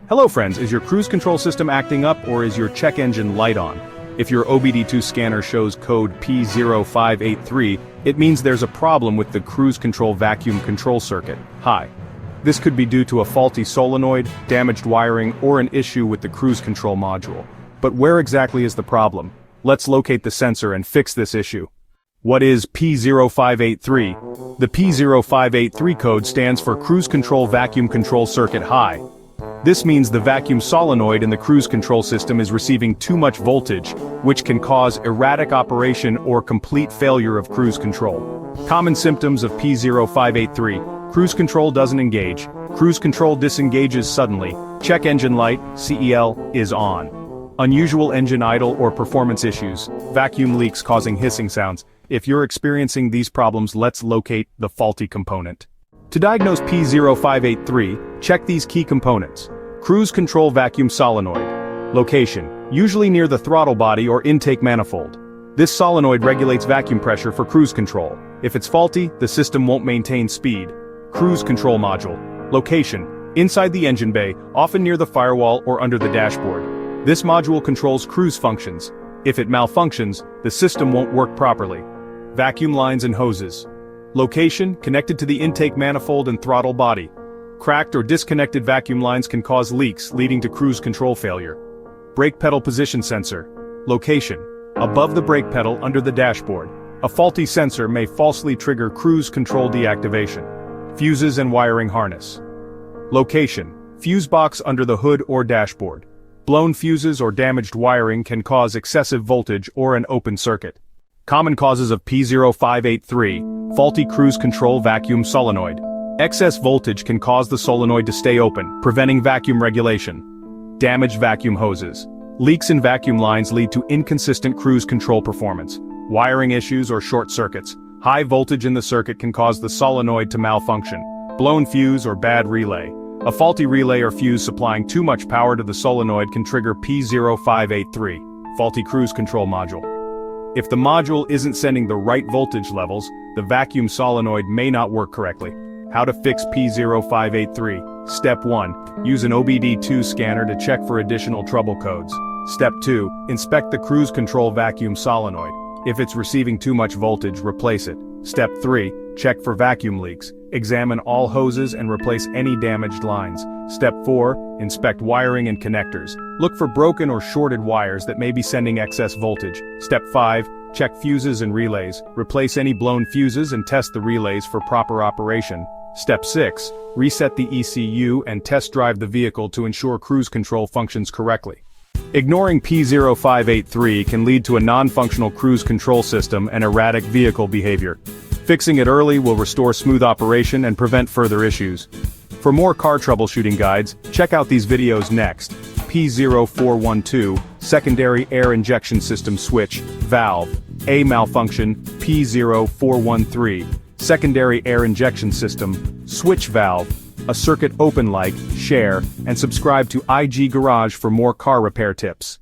Hello friends, is your cruise control system acting up or is your check engine light on? If your obd2 scanner shows code P0583, it means there's a problem with the cruise control vacuum control circuit. Hi. This could be due to a faulty solenoid, damaged wiring, or an issue with the cruise control module. But where exactly is the problem? Let's locate the sensor and fix this issue. What is P0583? The P0583 code stands for Cruise Control Vacuum Control Circuit High. This means the vacuum solenoid in the cruise control system is receiving too much voltage, which can cause erratic operation or complete failure of cruise control. Common symptoms of P0583: cruise control doesn't engage, cruise control disengages suddenly, check engine light, CEL, is on. Unusual engine idle or performance issues, vacuum leaks causing hissing sounds. If you're experiencing these problems, let's locate the faulty component. To diagnose P0583, check these key components. Cruise control vacuum solenoid. Location: usually near the throttle body or intake manifold. This solenoid regulates vacuum pressure for cruise control. If it's faulty, the system won't maintain speed. Cruise control module. Location: inside the engine bay, often near the firewall or under the dashboard. This module controls cruise functions. If it malfunctions, the system won't work properly. Vacuum lines and hoses. Location: connected to the intake manifold and throttle body. Cracked or disconnected vacuum lines can cause leaks, leading to cruise control failure. Brake pedal position sensor. Location: above the brake pedal under the dashboard. A faulty sensor may falsely trigger cruise control deactivation. Fuses and wiring harness. Location: fuse box under the hood or dashboard. Blown fuses or damaged wiring can cause excessive voltage or an open circuit. Common causes of P0583: faulty cruise control vacuum solenoid. Excess voltage can cause the solenoid to stay open, preventing vacuum regulation. Damaged vacuum hoses. Leaks in vacuum lines lead to inconsistent cruise control performance. Wiring issues or short circuits. High voltage in the circuit can cause the solenoid to malfunction. Blown fuse or bad relay. A faulty relay or fuse supplying too much power to the solenoid can trigger P0583, faulty cruise control module. If the module isn't sending the right voltage levels, the vacuum solenoid may not work correctly. How to fix P0583. Step 1. Use an obd2 scanner to check for additional trouble codes. Step 2. Inspect the cruise control vacuum solenoid. If it's receiving too much voltage, replace it. Step 3. Check for vacuum leaks. Examine all hoses and replace any damaged lines. Step 4. Inspect wiring and connectors. Look for broken or shorted wires that may be sending excess voltage. Step 5. Check fuses and relays. Replace any blown fuses and test the relays for proper operation. Step 6. Reset the ECU and test drive the vehicle to ensure cruise control functions correctly. Ignoring P0583 can lead to a non-functional cruise control system and erratic vehicle behavior. Fixing it early will restore smooth operation and prevent further issues. For more car troubleshooting guides, check out these videos next. P0412, secondary air injection system switch, valve, A malfunction, P0413, secondary air injection system, switch valve, a circuit open, like, share, and subscribe to IG Garage for more car repair tips.